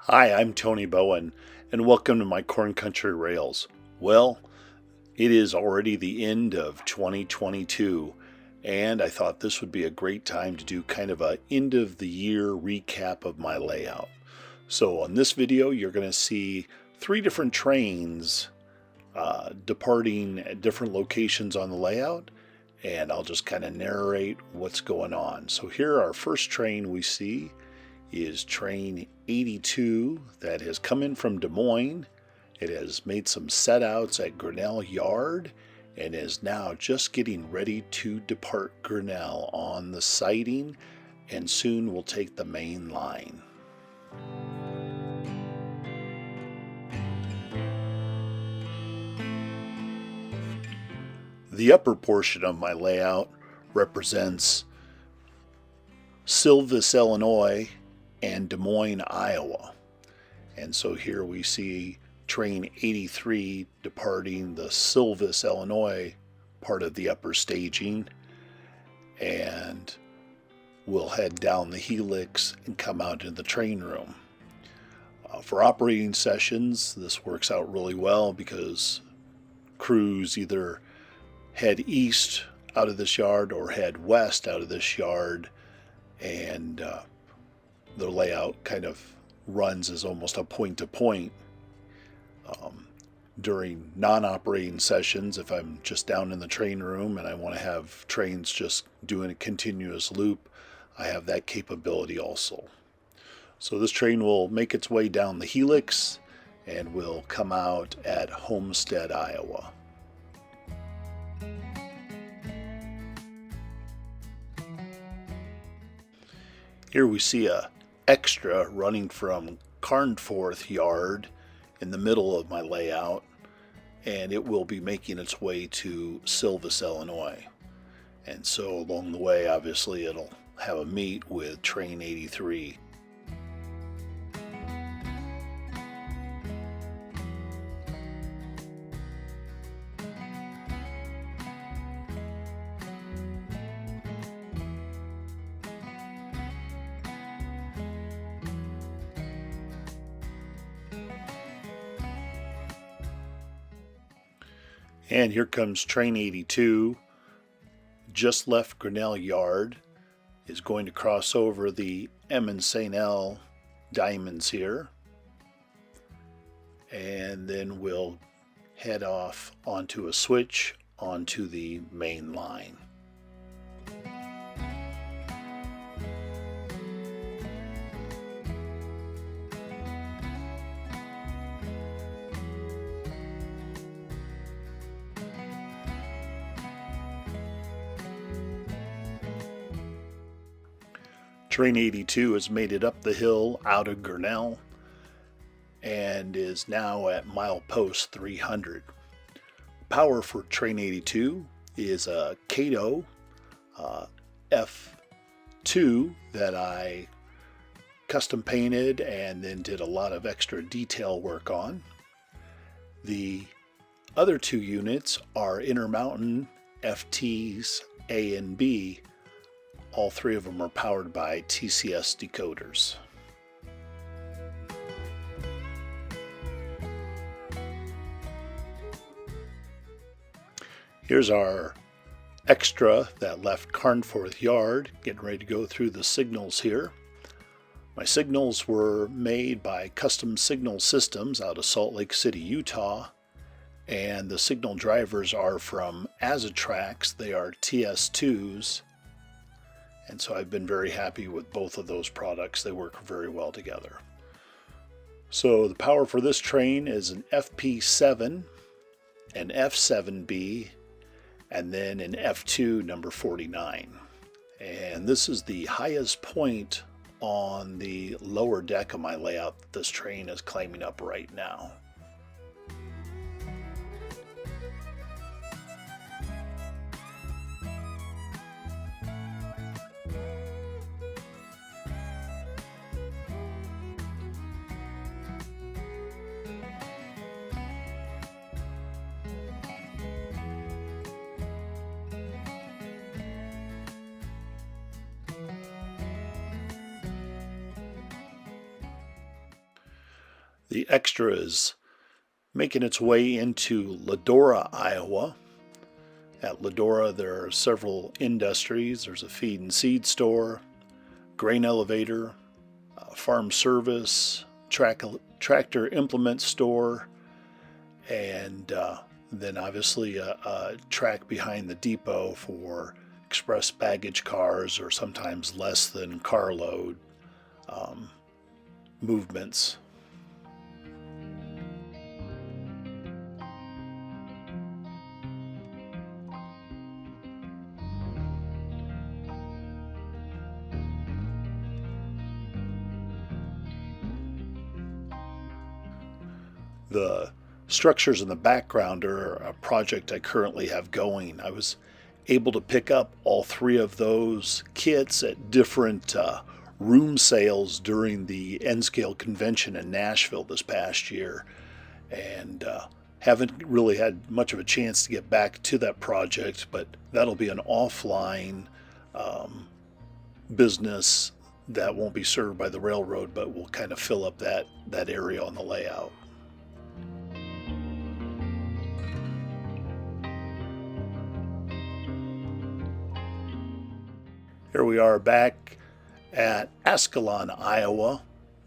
Hi, I'm Tony Bowen, and welcome to my Corn Country Rails. Well, it is already the end of 2022, and I thought this would be a great time to do kind of a end of the year recap of my layout. So on this video, you're going to see three different trains departing at different locations on the layout, and I'll just kind of narrate what's going on. So here, our first train we see is train 82 that has come in from Des Moines. It has made some set outs at Grinnell Yard and is now just getting ready to depart Grinnell on the siding, and soon will take the main line. The upper portion of my layout represents Silvis, Illinois, and Des Moines, Iowa. And so here we see train 83 departing the Silvis, Illinois part of the upper staging, and we'll head down the helix and come out in the train room. For operating sessions, this works out really well because crews either head east out of this yard or head west out of this yard, and the layout kind of runs as almost a point-to-point. During non-operating sessions, if I'm just down in the train room and I want to have trains just doing a continuous loop, I have that capability also. So this train will make its way down the helix and will come out at Homestead, Iowa. Here we see a extra running from Carnforth Yard in the middle of my layout, and it will be making its way to Silvis, Illinois. And so along the way, obviously, it'll have a meet with train 83. And here comes train 82, just left Grinnell Yard, is going to cross over the M and St. L diamonds here, and then we'll head off onto a switch onto the main line. Train 82 has made it up the hill out of Grinnell and is now at milepost 300. Power for train 82 is a Cato F2 that I custom painted and then did a lot of extra detail work on. The other two units are Intermountain FTs A and B. All three of them are powered by TCS decoders. Here's our extra that left Carnforth Yard, getting ready to go through the signals here. My signals were made by Custom Signal Systems out of Salt Lake City, Utah, and the signal drivers are from Azatrax. They are TS2s. And so I've been very happy with both of those products. They work very well together. So the power for this train is an FP7, an F7B, and then an F2 number 49. And this is the highest point on the lower deck of my layout that this train is climbing up right now. The Extra is making its way into Ladora, Iowa. At Ladora, there are several industries. There's a feed and seed store, grain elevator, farm service, tractor implement store, and then obviously a track behind the depot for express baggage cars or sometimes less than carload movements. The structures in the background are a project I currently have going. I was able to pick up all three of those kits at different room sales during the N-Scale convention in Nashville this past year, and haven't really had much of a chance to get back to that project, but that'll be an offline business that won't be served by the railroad, but will kind of fill up that area on the layout. Here we are back at Ascalon, Iowa.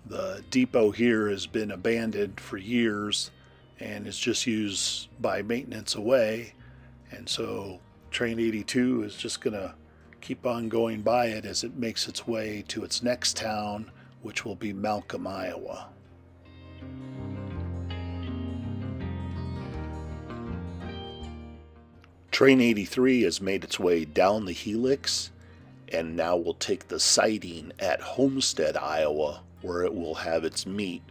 The depot here has been abandoned for years and is just used by maintenance away. And so Train 82 is just going to keep on going by it as it makes its way to its next town, which will be Malcolm, Iowa. Train 83 has made its way down the helix and now will take the siding at Homestead, Iowa, where it will have its meet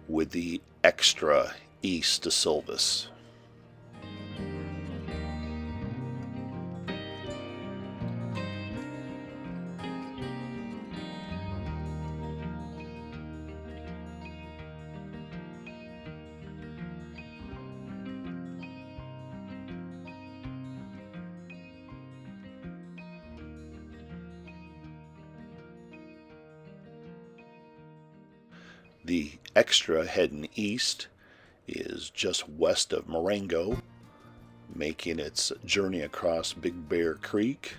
with the Extra east to Silvis. The Extra heading east is just west of Marengo, making its journey across Big Bear Creek.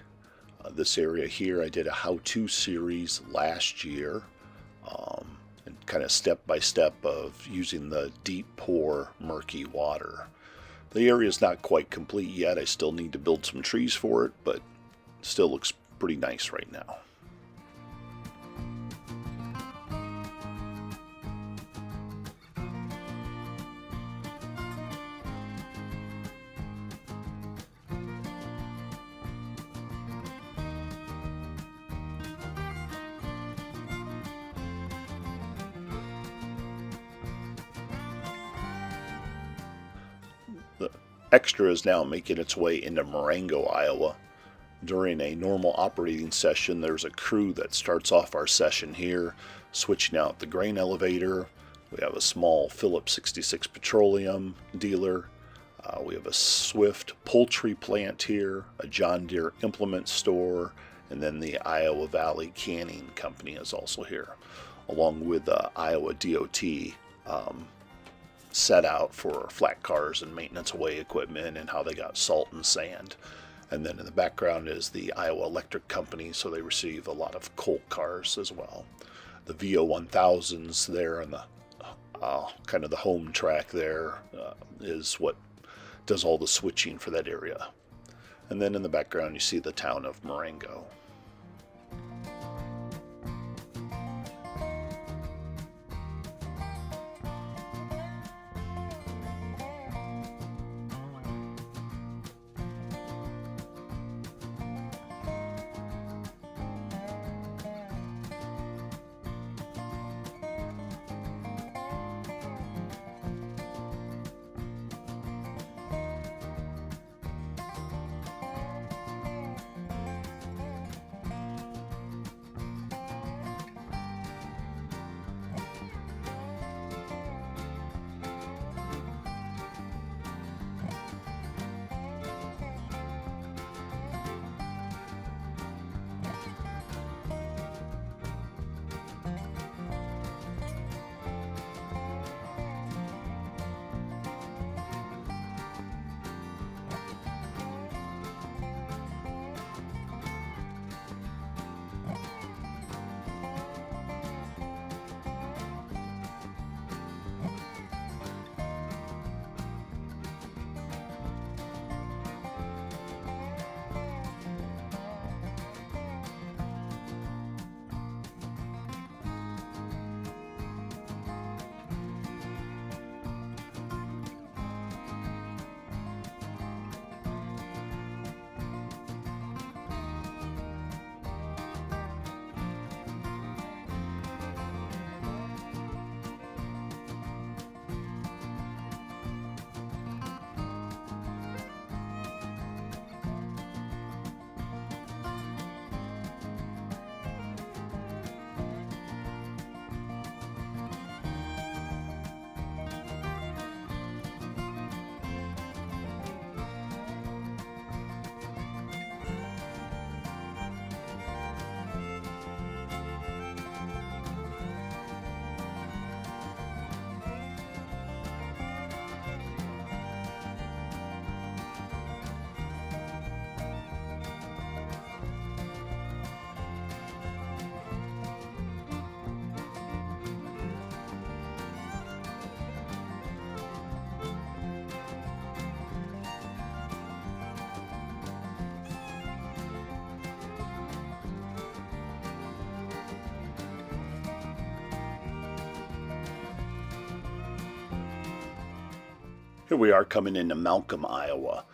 This area here, I did a how-to series last year, and kind of step-by-step of using the deep pour murky water. The area is not quite complete yet. I still need to build some trees for it, but still looks pretty nice right now. The Extra is now making its way into Marengo, Iowa. During a normal operating session, there's a crew that starts off our session here, switching out the grain elevator. We have a small Phillips 66 petroleum dealer. We have a Swift poultry plant here, a John Deere implement store, and then the Iowa Valley Canning Company is also here, along with Iowa DOT set out for flat cars and maintenance away equipment and how they got salt and sand. And then in the background is the Iowa Electric Company, so they receive a lot of coal cars as well. The VO1000s there and the kind of the home track there is what does all the switching for that area. And then in the background you see the town of Marengo. Here we are coming into Malcolm, Iowa.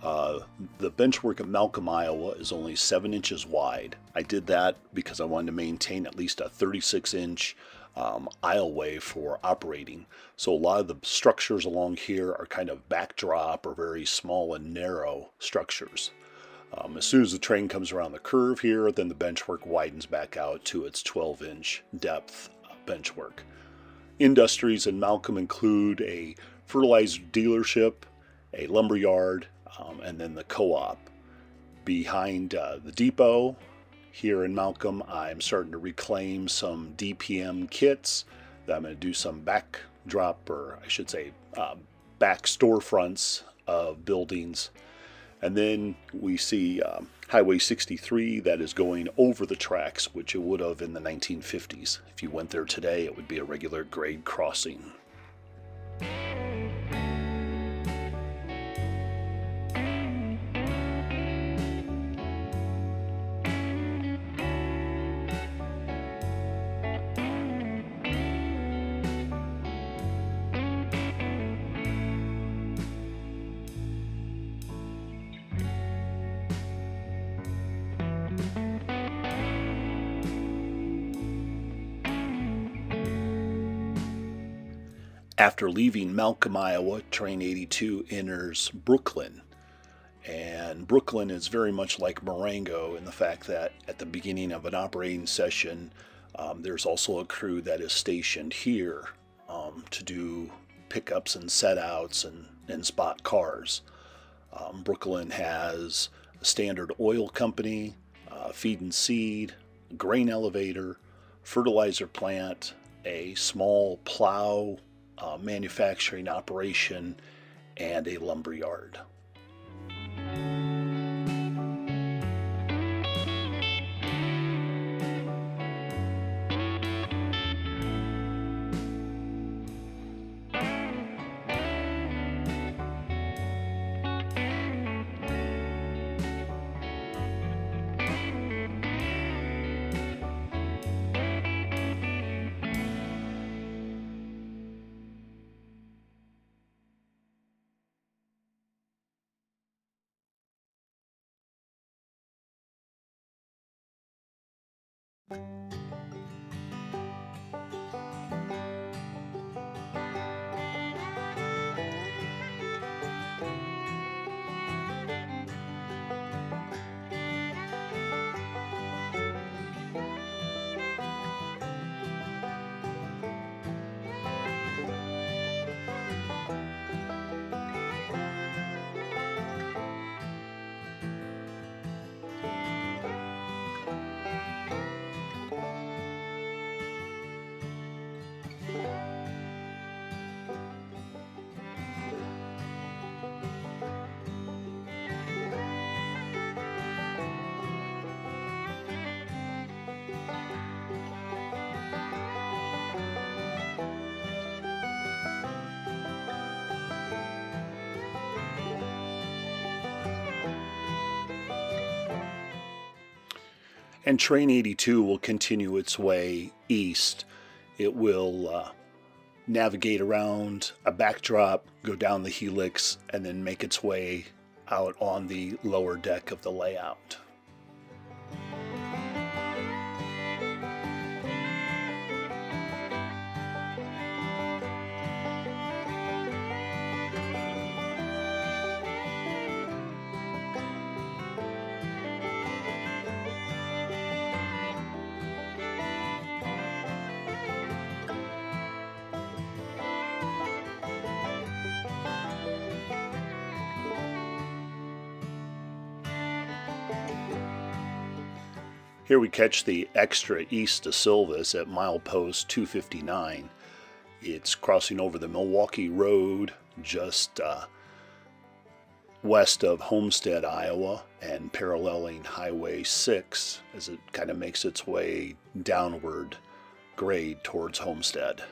The benchwork of Malcolm, Iowa is only 7 inches wide. I did that because I wanted to maintain at least a 36-inch aisleway for operating. So a lot of the structures along here are kind of backdrop or very small and narrow structures. As soon as the train comes around the curve here, then the benchwork widens back out to its 12-inch depth benchwork. Industries in Malcolm include a fertilizer dealership, a lumber yard, and then the co-op. Behind the depot here in Malcolm, I'm starting to reclaim some DPM kits. I'm going to do some backdrop, or I should say back storefronts of buildings. And then we see Highway 63 that is going over the tracks, which it would have in the 1950s. If you went there today, it would be a regular grade crossing. After leaving Malcolm, Iowa, Train 82 enters Brooklyn. And Brooklyn is very much like Marengo in the fact that at the beginning of an operating session, there's also a crew that is stationed here to do pickups and setouts and spot cars. Brooklyn has a standard oil company, feed and seed, grain elevator, fertilizer plant, a small plow manufacturing operation, and a lumber yard. And Train 82 will continue its way east. It will navigate around a backdrop, go down the helix, and then make its way out on the lower deck of the layout. Here we catch the extra east to Silvis at milepost 259. It's crossing over the Milwaukee Road just west of Homestead, Iowa, and paralleling Highway 6 as it kind of makes its way downward grade towards Homestead.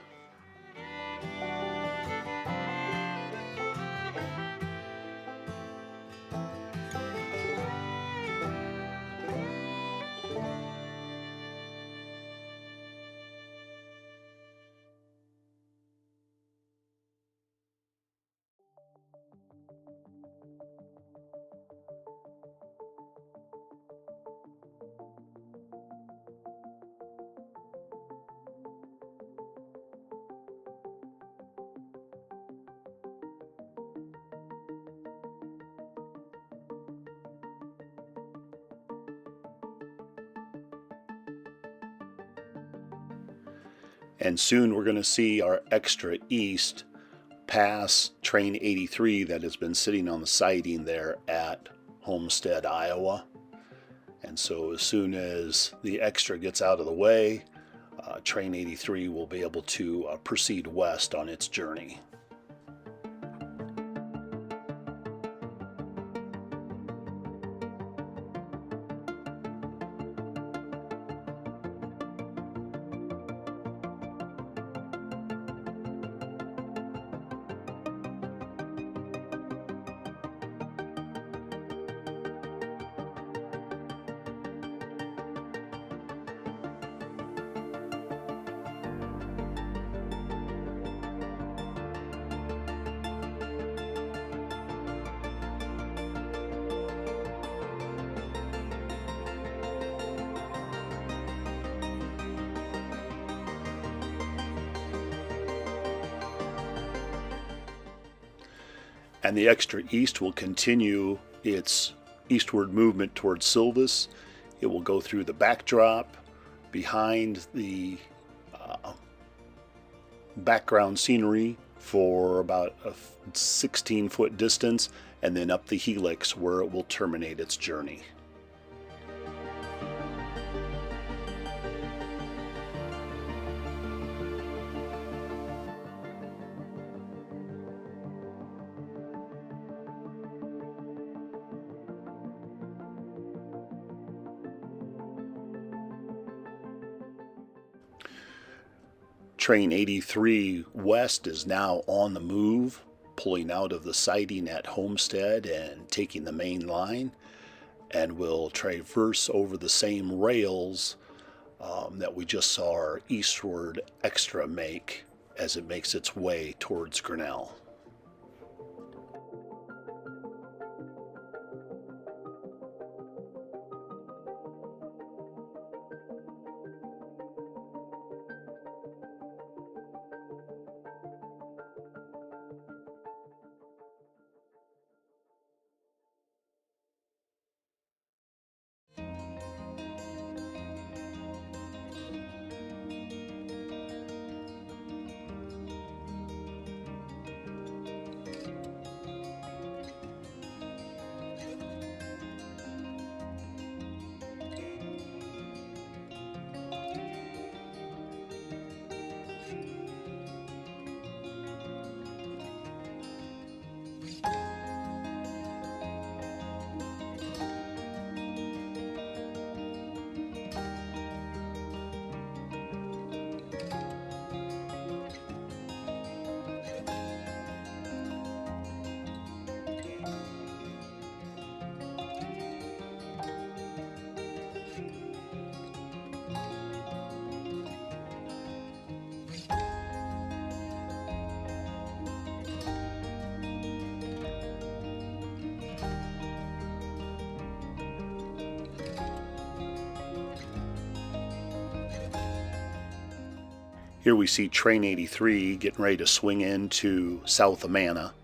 And soon we're going to see our extra east pass train 83 that has been sitting on the siding there at Homestead, Iowa. And so as soon as the extra gets out of the way, train 83 will be able to proceed west on its journey. And the extra east will continue its eastward movement towards Silvis. It will go through the backdrop, behind the background scenery for about a 16-foot distance, and then up the helix where it will terminate its journey. Train 83 West is now on the move, pulling out of the siding at Homestead and taking the main line, and will traverse over the same rails that we just saw our eastward extra make as it makes its way towards Grinnell. Here we see train 83 getting ready to swing into South Amana.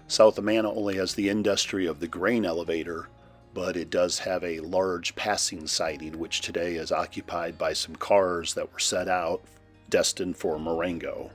South Amana only has the industry of the grain elevator, but it does have a large passing siding, which today is occupied by some cars that were set out destined for Marengo.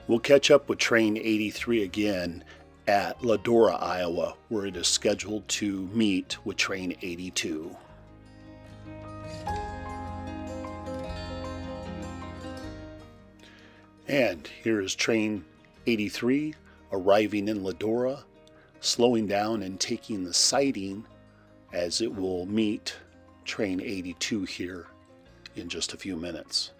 We'll catch up with train 83 again at Ladora, Iowa, where it is scheduled to meet with train 82. And here is train 83 arriving in Ladora, slowing down and taking the siding as it will meet train 82 here in just a few minutes.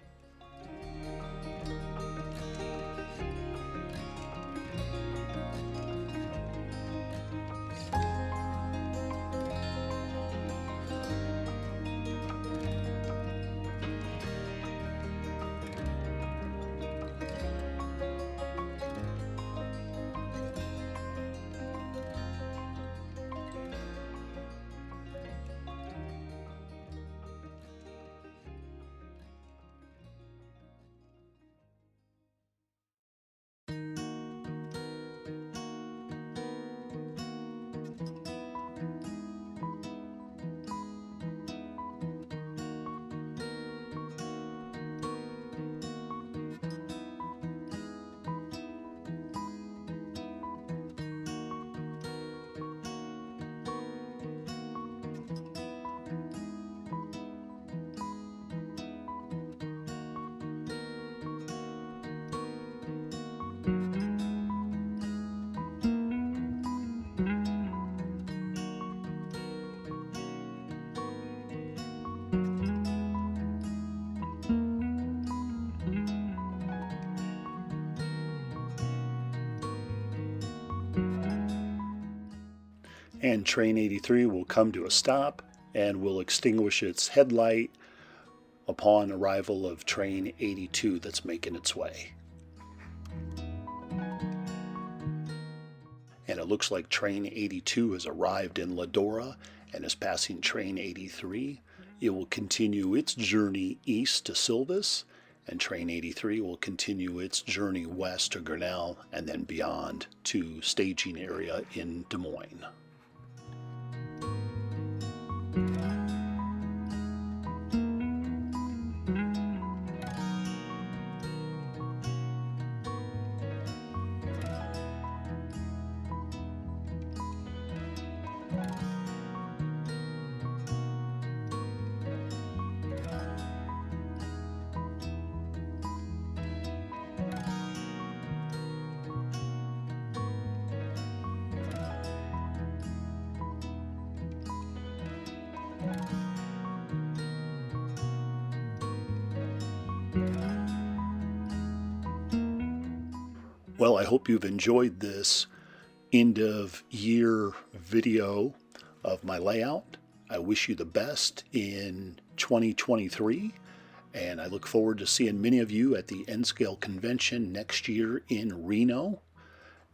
And train 83 will come to a stop and will extinguish its headlight upon arrival of train 82 that's making its way. And it looks like train 82 has arrived in Ladora and is passing train 83. It will continue its journey east to Silvis, and train 83 will continue its journey west to Grinnell and then beyond to staging area in Des Moines. Well, I hope you've enjoyed this end of year video of my layout. I wish you the best in 2023, and I look forward to seeing many of you at the N-Scale convention next year in Reno.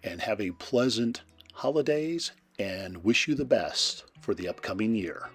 And have a pleasant holidays, and wish you the best for the upcoming year.